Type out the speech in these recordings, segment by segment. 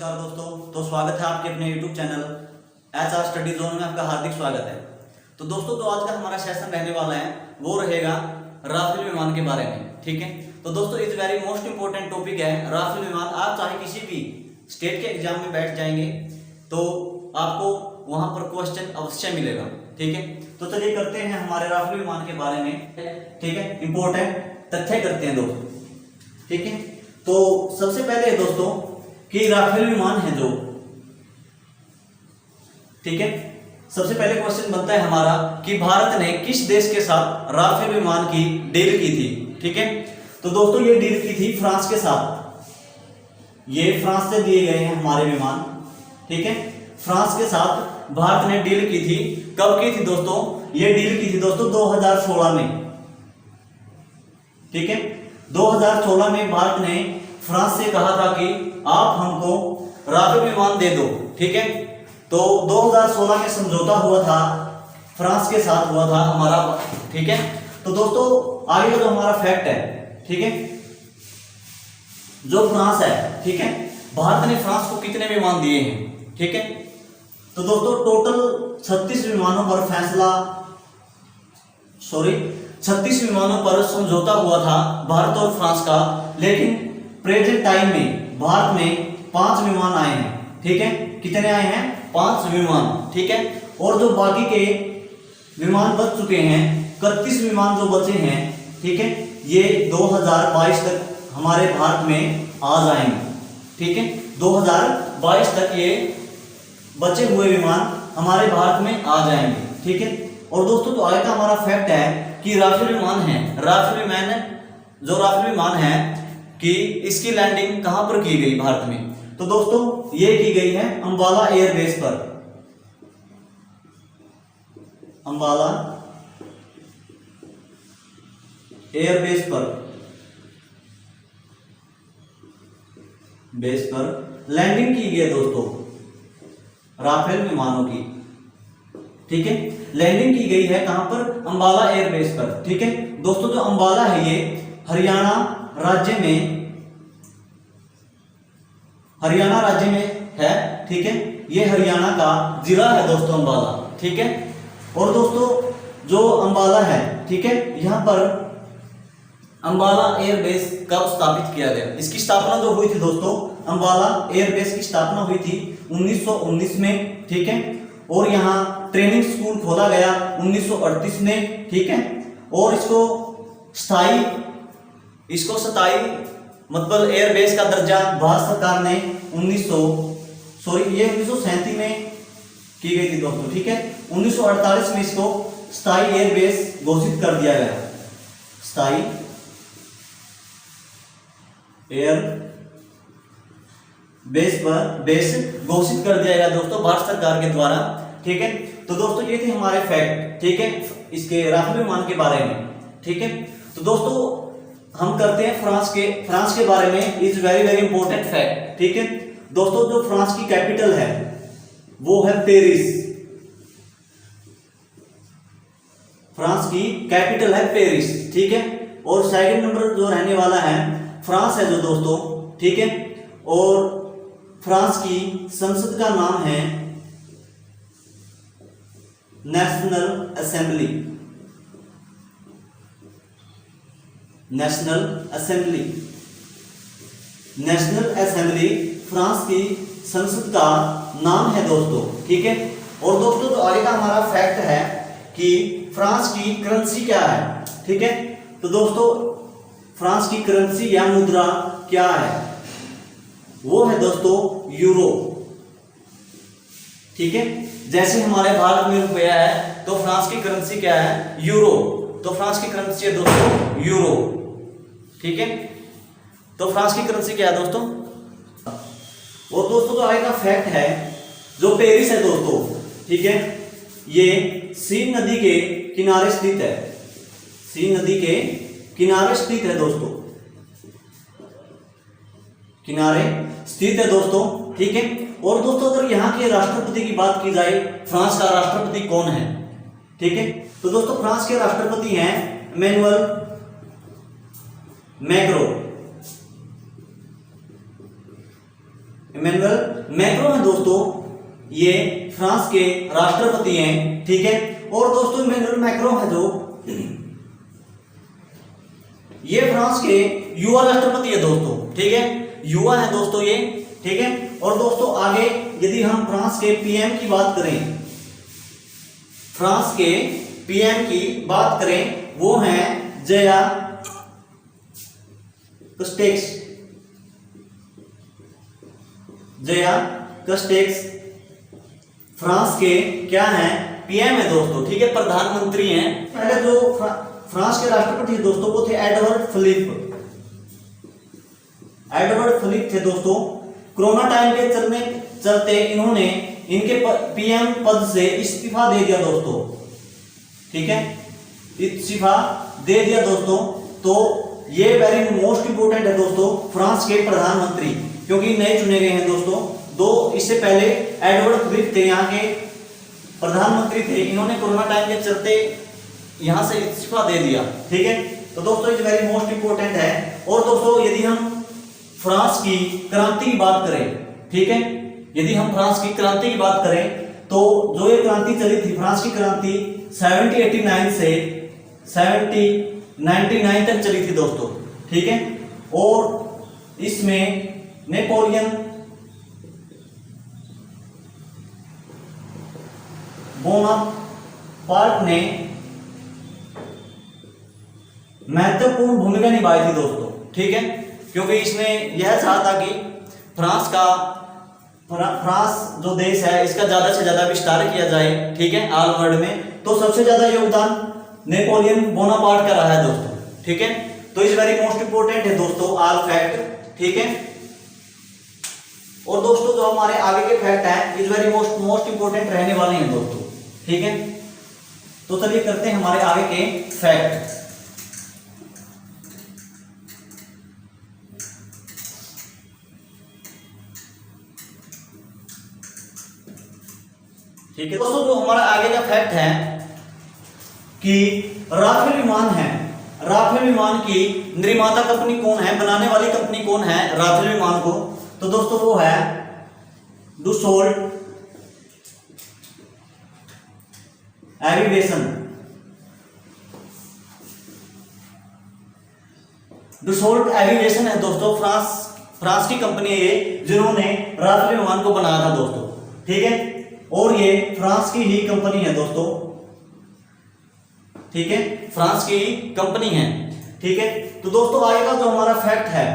नमस्कार दोस्तों। तो स्वागत है आपके अपने YouTube channel HR study zone में, आपका हार्दिक स्वागत है। तो दोस्तों जो आज का हमारा सेशन रहने वाला है वो रहेगा राफेल विमान के बारे में। ठीक है, तो दोस्तों it's very most important topic है राफेल विमान। आप चाहे किसी भी स्टेट के एग्जाम में बैठ जाएंगे तो आपको वहां पर क्वेश्चन अवश्य मिलेगा। ठीक है, तो चलिए करते हैं हमारे राफेल विमान के बारे में। ठीक है, इंपॉर्टेंट तथ्य करते हैं दोस्तों। ठीक है, तो सबसे पहले दोस्तों कि राफेल विमान है जो, ठीक है, सबसे पहले क्वेश्चन बनता है हमारा कि भारत ने किस देश के साथ राफेल विमान की डील की थी। ठीक है, तो दोस्तों ये डील की थी फ्रांस के साथ। ये फ्रांस से दिए गए हैं हमारे विमान। ठीक है, फ्रांस के साथ भारत ने डील की थी। कब की थी दोस्तों? ये डील की थी दोस्तों 2016 में। ठीक है, 2016 में भारत ने फ्रांस से कहा था कि आप हमको राफेल विमान दे दो। ठीक है, तो 2016 में समझौता हुआ था, फ्रांस के साथ हुआ था हमारा। ठीक है, तो दोस्तों आगे का जो हमारा फैक्ट है, ठीक है, जो फ्रांस है, ठीक है, भारत ने फ्रांस को कितने विमान दिए हैं? ठीक है, तो दोस्तों टोटल 36 विमानों पर 36 विमानों पर समझौता हुआ था भारत और फ्रांस का। लेकिन प्रेजेंट टाइम में भारत में 5 विमान आए हैं। ठीक है, कितने आए हैं? 5 विमान। ठीक है, और जो बाकी के विमान बच चुके हैं, 31 विमान जो बचे हैं, ठीक है, ये 2022 तक हमारे भारत में आ जाएंगे। ठीक है, 2022 तक ये बचे हुए विमान हमारे भारत में आ जाएंगे। ठीक है, और दोस्तों तो आगे का हमारा फैक्ट है कि राफेल विमान है, राफेल विमान है कि इसकी लैंडिंग कहां पर की गई भारत में? तो दोस्तों ये की गई है अंबाला एयरबेस पर। अंबाला एयरबेस पर लैंडिंग की गई है दोस्तों राफेल विमानों की। ठीक है, लैंडिंग की गई है कहां पर? अंबाला एयरबेस पर। ठीक है दोस्तों, जो अंबाला है ये हरियाणा राज्य में है। ठीक है, ये हरियाणा का जिला है दोस्तों अंबाला। ठीक है, और दोस्तों जो अंबाला है, ठीक है, यहां पर अंबाला एयरबेस कब स्थापित किया गया? इसकी स्थापना जो हुई थी दोस्तों, अंबाला एयरबेस की स्थापना हुई थी 1919 में। ठीक है, और यहाँ ट्रेनिंग स्कूल खोला गया 1938 में। ठीक है, और इसको स्थायी मतलब एयरबेस का दर्जा भारत सरकार ने 1937 में की गई थी दोस्तों। ठीक है, 1948 में इसको स्थायी एयरबेस घोषित कर दिया गया। स्थायी बेस घोषित कर दिया गया दोस्तों भारत सरकार के द्वारा। ठीक है, तो दोस्तों ये थे हमारे फैक्ट, ठीक है, इसके राफेल विमान के बारे में। ठीक है, तो दोस्तों हम करते हैं फ्रांस के बारे में। Is very very important fact. ठीक है दोस्तों, जो फ्रांस की कैपिटल है वो है पेरिस। फ्रांस की कैपिटल है पेरिस। ठीक है, और सेकंड नंबर जो रहने वाला है फ्रांस है जो दोस्तों। ठीक है, और फ्रांस की संसद का नाम है नेशनल असेंबली। फ्रांस की संसद का नाम है दोस्तों। ठीक है, और दोस्तों तो आगे का हमारा फैक्ट है कि फ्रांस की करेंसी क्या है। ठीक है, तो दोस्तों फ्रांस की करेंसी या मुद्रा क्या है? वो है दोस्तों यूरो। ठीक है, जैसे हमारे भारत में रुपया है तो फ्रांस की करेंसी क्या है? यूरो। तो फ्रांस की करेंसी है दोस्तों यूरो। ठीक है, तो फ्रांस की करेंसी क्या है दोस्तों? और दोस्तों तो आगे का फैक्ट है जो पेरिस है दोस्तों। ठीक है, ये सीन नदी के किनारे स्थित है। सीन नदी के किनारे स्थित है दोस्तों, किनारे स्थित है दोस्तों। ठीक है, और दोस्तों अगर यहाँ के राष्ट्रपति की बात की जाए, फ्रांस का राष्ट्रपति कौन है? ठीक है, तो दोस्तों फ्रांस के राष्ट्रपति हैं इमैनुअल मैक्रो। इमैनुअल मैक्रों है दोस्तों, ये फ्रांस के राष्ट्रपति हैं, ठीक है। और दोस्तों इमैनुअल मैक्रों है जो, ये फ्रांस के युवा राष्ट्रपति है दोस्तों, ठीक है, युवा है दोस्तों ये, ठीक है। और दोस्तों आगे यदि हम फ्रांस के पीएम की बात करें, फ्रांस के पीएम की बात करें, वो हैं जया कस्टेक्स, जया कस्टेक्स फ्रांस के क्या हैं, पीएम है दोस्तों, ठीक है, प्रधानमंत्री हैं। पहले जो फ्रांस के राष्ट्रपति दोस्तों वो थे एडवर्ड फिलिप, एडवर्ड फिलिप थे दोस्तों। कोरोना टाइम के चलते इन्होंने इनके पीएम पद से इस्तीफा दे दिया दोस्तों, ठीक है, इस्तीफा दे दिया दोस्तों। तो ये वेरी मोस्ट इंपोर्टेंट है दोस्तों, फ्रांस के प्रधानमंत्री, क्योंकि नए चुने गए हैं दोस्तों। दो इससे पहले एडवर्ड फिलिप थे, यहाँ के प्रधानमंत्री थे, इन्होंने कोरोना टाइम के चलते यहाँ से इस्तीफा दे दिया, ठीक है। तो दोस्तों ये वेरी मोस्ट इंपोर्टेंट है। और दोस्तों यदि हम फ्रांस की क्रांति की बात करें, ठीक है, यदि हम फ्रांस की क्रांति की बात करें तो जो ये क्रांति चली थी, फ्रांस की क्रांति 1789 से 1799 तक चली थी दोस्तों, ठीक है। और इसमें नेपोलियन बोनापार्ट ने महत्वपूर्ण भूमिका निभाई थी दोस्तों, ठीक है, क्योंकि इसने यह चाहा था कि फ्रांस जो देश है इसका ज्यादा से ज्यादा विस्तार किया जाए, ठीक है, ऑल वर्ल्ड में। तो सबसे ज्यादा योगदान नेपोलियन बोनापार्ट का रहा है दोस्तों, ठीक है। तो इस वेरी मोस्ट इंपोर्टेंट है दोस्तों ऑल फैक्ट, ठीक है। और दोस्तों जो हमारे आगे के फैक्ट हैं इस वेरी मोस्ट इंपोर्टेंट रहने वाले हैं दोस्तों, ठीक है। तो चलिए करते हैं हमारे आगे के फैक्ट। ठीक है दोस्तों, जो हमारा आगे का फैक्ट है कि राफेल विमान है, राफेल विमान की निर्माता कंपनी कौन है, बनाने वाली कंपनी कौन है राफेल विमान को, तो दोस्तों वो है डुसोल्ट एविएशन, डुसोल्ट एविएशन है दोस्तों, फ्रांस की कंपनी है ये, जिन्होंने राफेल विमान को बनाया था दोस्तों, ठीक है। और ये फ्रांस की ही कंपनी है दोस्तों, ठीक है, फ्रांस की ही कंपनी है, ठीक है। तो दोस्तों आगे का जो हमारा फैक्ट है,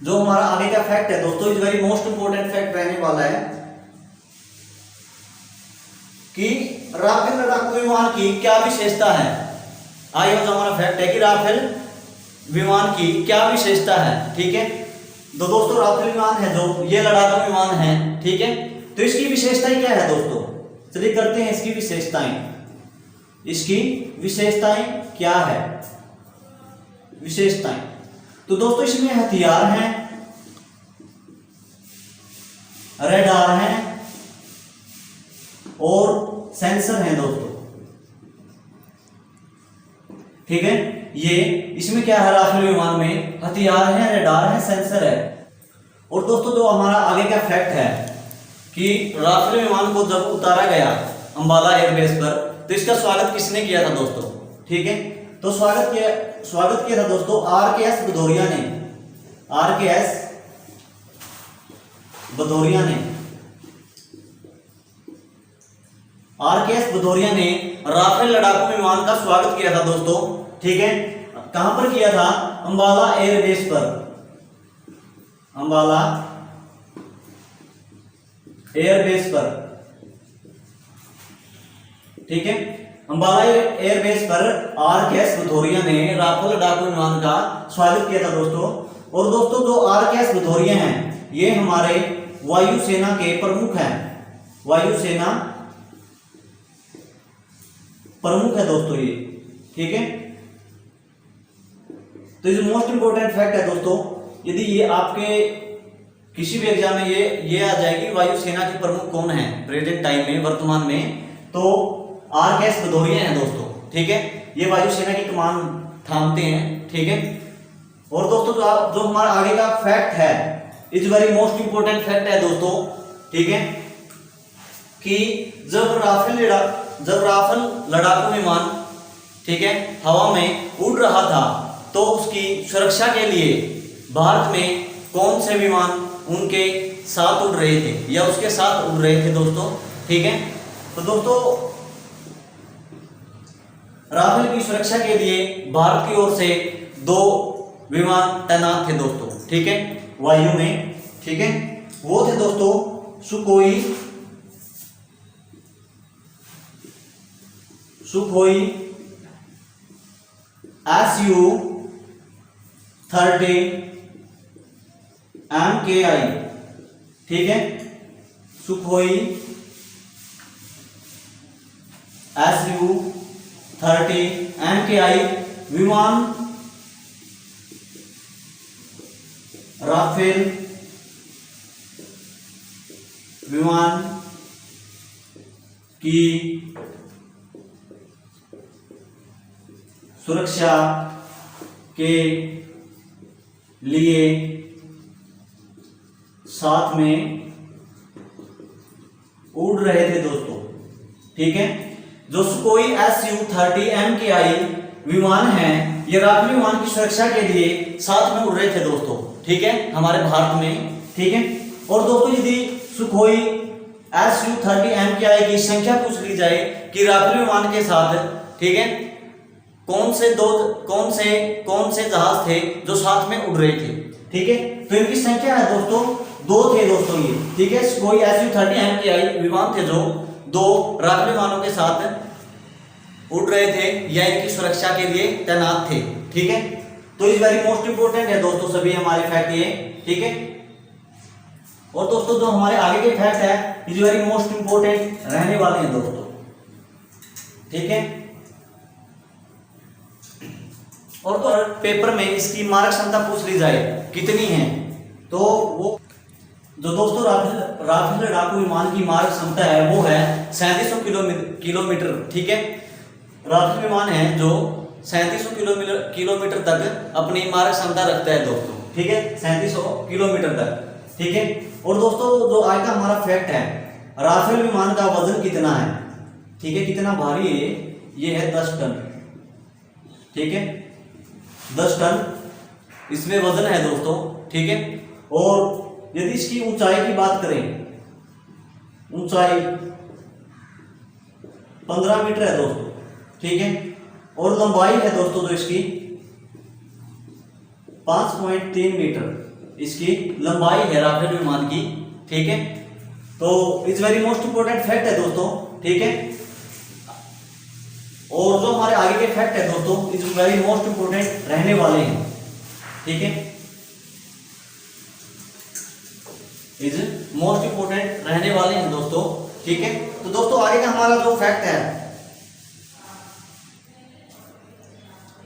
जो हमारा आगे का फैक्ट है दोस्तों, is very most important fact रहने वाला है कि राफेल लड़ाकू विमान की क्या विशेषता है। आगे जो हमारा फैक्ट है कि राफेल विमान की क्या विशेषता है, ठीक है। तो दोस्तों राफेल विमान है जो ये लड़ाकू विमान है, ठीक है। तो इसकी विशेषताएं क्या है दोस्तों, चलिए करते हैं इसकी विशेषताएं। इसकी विशेषताएं क्या है, विशेषताएं, तो दोस्तों इसमें हथियार हैं, रडार हैं और सेंसर हैं दोस्तों, ठीक है। ये इसमें क्या है, राफेल विमान में हथियार है, रडार है, सेंसर है। और दोस्तों जो हमारा आगे का फैक्ट है कि राफेल विमान को जब उतारा गया अंबाला एयरबेस पर, तो इसका स्वागत किसने किया था दोस्तों, ठीक है। तो स्वागत किया था दोस्तों आरकेएस भदौरिया ने, आरकेएस भदौरिया ने, आरकेएस भदौरिया ने राफेल लड़ाकू विमान का स्वागत किया था दोस्तों, ठीक है। कहां पर किया था, अंबाला एयरबेस पर, अंबाला एयरबेस पर, ठीक है। अंबाला एयरबेस पर आरकेएस भदौरिया ने राफेल लड़ाकू विमान का स्वागत किया था दोस्तों। और दोस्तों जो आरकेएस भदौरिया हैं ये हमारे वायुसेना के प्रमुख हैं, वायुसेना प्रमुख है दोस्तों ये, ठीक है। तो ये मोस्ट इंपोर्टेंट फैक्ट है दोस्तों, यदि ये आपके किसी भी एग्जाम में ये आ जाएगी वायुसेना के प्रमुख कौन है प्रेजेंट टाइम में, वर्तमान में, तो आरकेएस भदौरिया हैं दोस्तों, ठीक है। ये वायुसेना की कमान थामते हैं, ठीक है। और दोस्तों जो हमारा आगे का फैक्ट है is very most important fact है दोस्तों, ठीक है, कि जब राफेल लड़ाकू विमान, ठीक है, हवा में उड़ रहा था तो उसकी सुरक्षा के लिए भारत में कौन से विमान उनके साथ उड़ रहे थे या उसके साथ उड़ रहे थे दोस्तों, ठीक है। तो दोस्तों राफेल की सुरक्षा के लिए भारत की ओर से 2 विमान तैनात थे दोस्तों, ठीक है, वायु में, ठीक है। वो थे दोस्तों सुखोई Su-30 MKI, ठीक है, सुखोई Su-30 MKI विमान राफेल विमान की सुरक्षा के लिए साथ में उड़ रहे थे दोस्तों, ठीक है। जो सुखोई Su-30 MKI विमान है ये राफेल विमान की सुरक्षा के लिए साथ में उड़ रहे थे दोस्तों, ठीक है, हमारे भारत में, ठीक है। और दोस्तों यदि सुखोई Su-30 MKI की संख्या पूछ ली जाए कि राफेल विमान के साथ, ठीक है, कौन से जहाज थे जो साथ में उड़ रहे थे, ठीक है, तो इनकी संख्या है दोस्तों 2 थे दोस्तों ये, ठीक है। सुखोई Su-30 MKI विमान थे जो 2 राफेल विमानों के साथ उड़ रहे थे या इनकी सुरक्षा के लिए तैनात थे, ठीक है। तो इस वेरी मोस्ट इंपोर्टेंट है दोस्तों सभी हमारे फैक्ट ये, ठीक है। और दोस्तों जो हमारे आगे के फैक्ट है इज वेरी मोस्ट इंपोर्टेंट रहने वाले हैं दोस्तों, ठीक है। और तो पेपर में इसकी मारक क्षमता पूछ ली जाए कितनी है, तो वो जो दोस्तों राफेल लड़ाकू विमान की मारक क्षमता है वो है 3700 किलोमीटर, ठीक है। राफेल विमान है जो 3700 किलोमीटर तक अपनी मारक क्षमता रखता है दोस्तों, ठीक है, 3700 किलोमीटर तक, ठीक है। और दोस्तों जो आज का हमारा फैक्ट है, राफेल विमान का वजन कितना है, ठीक है, कितना भारी है ये है 10 टन, ठीक है, 10 टन इसमें वजन है दोस्तों, ठीक है। और यदि इसकी ऊंचाई की बात करें, ऊंचाई 15 मीटर है दोस्तों, ठीक है। और लंबाई है दोस्तों जो इसकी 5.3 मीटर इसकी लंबाई है राफेल विमान की, ठीक है। तो it's very most important fact है दोस्तों, ठीक है। और जो हमारे आगे के फैक्ट है दोस्तों इज वेरी मोस्ट इंपोर्टेंट रहने वाले हैं, ठीक है, इज मोस्ट इंपोर्टेंट रहने वाले हैं दोस्तों, ठीक है। तो दोस्तों आगे का हमारा जो फैक्ट है,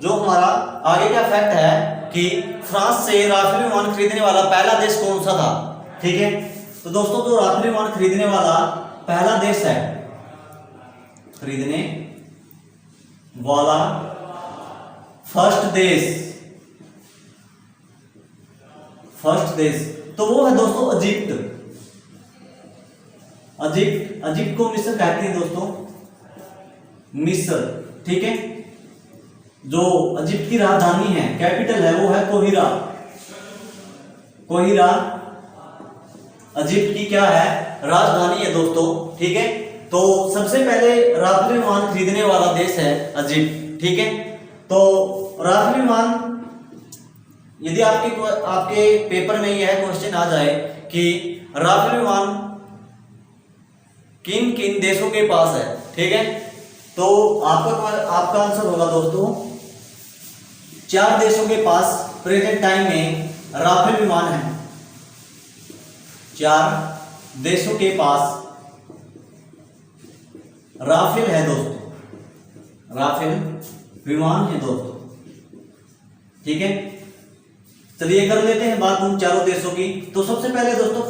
जो हमारा आगे का फैक्ट है कि फ्रांस से राफेल विमान खरीदने वाला पहला देश कौन सा था, ठीक है। तो दोस्तों जो राफेल विमान खरीदने वाला पहला देश है, खरीदने वाला फर्स्ट देश तो वो है दोस्तों इजिप्ट। इजिप्ट को मिस्र कहते हैं दोस्तों, मिस्र, ठीक है। जो इजिप्ट की राजधानी है, कैपिटल है, वो है कोहिरा। इजिप्ट की क्या है, राजधानी है दोस्तों, ठीक है। तो सबसे पहले राफेल विमान खरीदने वाला देश है इजिप्ट, ठीक है। तो राफेल विमान यदि आपके पेपर में यह क्वेश्चन आ जाए कि राफेल विमान किन किन देशों के पास है, ठीक है, तो आपका आंसर होगा दोस्तों 4 देशों के पास प्रेजेंट टाइम में राफेल विमान है। 4 देशों के पास राफेल है दोस्तों, राफेल विमान है दोस्तों, ठीक है। चलिए कर लेते हैं बात उन चारों देशों की। तो सबसे पहले दोस्तों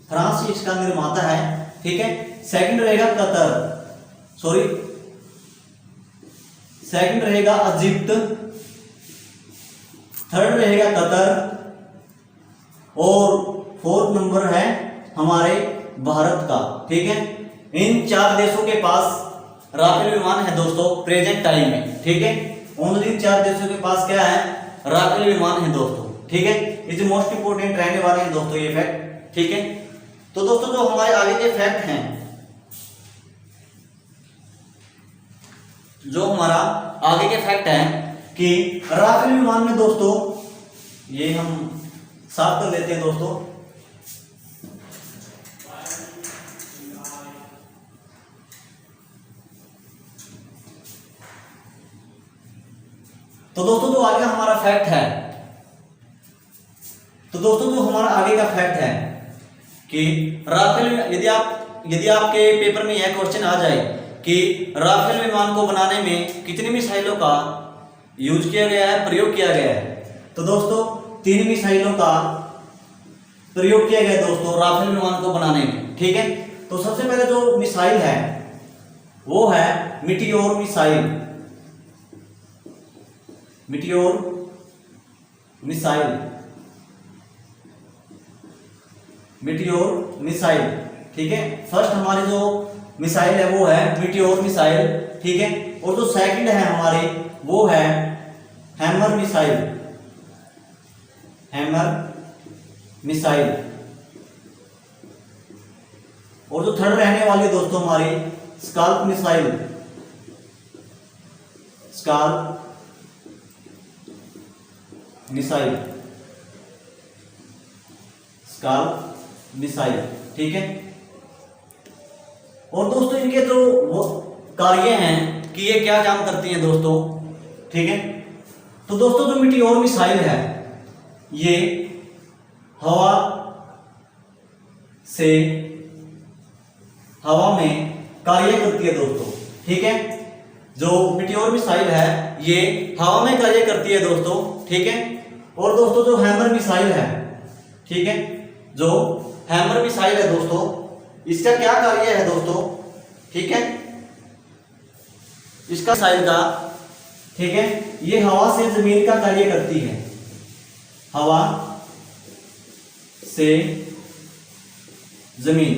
फ्रांस इसका निर्माता है, ठीक है। सेकंड रहेगा सेकंड रहेगा इजिप्ट, थर्ड रहेगा कतर, और फोर्थ नंबर है हमारे भारत का। ठीक है, इन 4 देशों के पास राफेल विमान है दोस्तों प्रेजेंट टाइम में। ठीक है, ओनली इन 4 देशों के पास क्या है, राफेल विमान है दोस्तों। ठीक है, इज मोस्ट इंपोर्टेंट रहने वाले हैं दोस्तों ये फैक्ट। ठीक है, तो दोस्तों जो हमारे आगे के फैक्ट हैं, जो हमारा आगे के फैक्ट है कि राफेल विमान में दोस्तों, ये हम साफ कर लेते हैं दोस्तों। तो दोस्तों जो आगे हमारा फैक्ट है, तो दोस्तों जो हमारा आगे का फैक्ट है कि राफेल, यदि आपके पेपर में यह क्वेश्चन आ जाए कि राफेल विमान को बनाने में कितनी मिसाइलों का यूज किया गया है, प्रयोग किया गया है, तो दोस्तों 3 मिसाइलों का प्रयोग किया गया दोस्तों राफेल विमान को बनाने में। ठीक है, तो सबसे पहले जो मिसाइल है वो है meteor missile. Meteor missile, meteor missile. ठीक है, फर्स्ट हमारी जो मिसाइल है वो है मीटियोर मिसाइल। ठीक है, और जो सेकंड है हमारी वो है हैमर मिसाइल। Hammer missile. और जो थर्ड रहने वाली दोस्तों हमारी scalp missile. Scalp missile. Scalp missile. ठीक है, और दोस्तों इनके जो वो कार्य हैं कि ये क्या काम करती हैं दोस्तों। ठीक है, तो दोस्तों जो मीटियोर मिसाइल है ये हवा से, हवा में कार्य करती है दोस्तों। ठीक है, जो मीटियोर मिसाइल है ये हवा में कार्य करती है दोस्तों। ठीक है, और दोस्तों जो हैमर मिसाइल है, ठीक है, जो हैमर मिसाइल है दोस्तों, इसका क्या कार्य है दोस्तों। ठीक है, इसका मिसाइल का, ठीक है, ये हवा से जमीन का कार्य करती है। हवा से जमीन।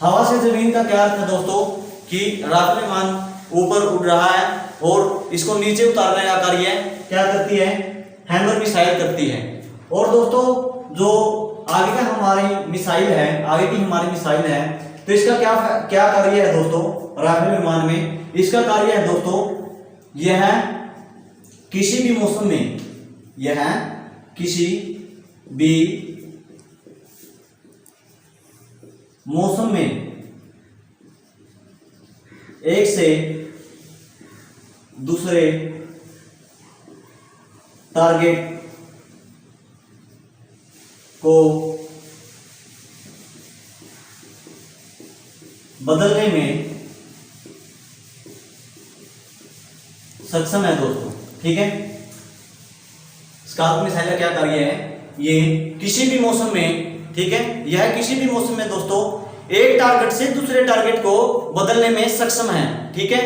हवा से जमीन का क्या अर्थ है दोस्तों कि राफेल विमान ऊपर उड़ रहा है और इसको नीचे उतारने का कार्य क्या करती है, हैमर मिसाइल करती है। और दोस्तों जो आगे का हमारी मिसाइल है, आगे की हमारी मिसाइल है, तो इसका क्या कार्य है दोस्तों राफेल विमान में। इसका कार्य है दोस्तों, यह किसी भी मौसम में, यह किसी भी मौसम में एक से दूसरे टारगेट को बदलने में सक्षम है दोस्तों। ठीक है, स्काल्प मिसाइल का क्या कार्य है, ये किसी भी मौसम में, ठीक है, यह किसी भी मौसम में दोस्तों एक टारगेट से दूसरे टारगेट को बदलने में सक्षम है। ठीक है,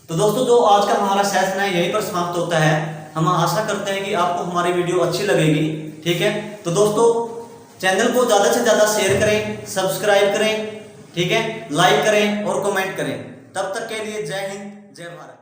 तो दोस्तों जो आज का हमारा सेशन है यहीं पर समाप्त होता है। हम आशा करते हैं कि आपको हमारी वीडियो अच्छी लगेगी। ठीक है, तो दोस्तों चैनल को ज़्यादा से ज़्यादा शेयर करें, सब्सक्राइब करें, ठीक है, लाइक करें और कमेंट करें। तब तक के लिए जय हिंद, जय भारत।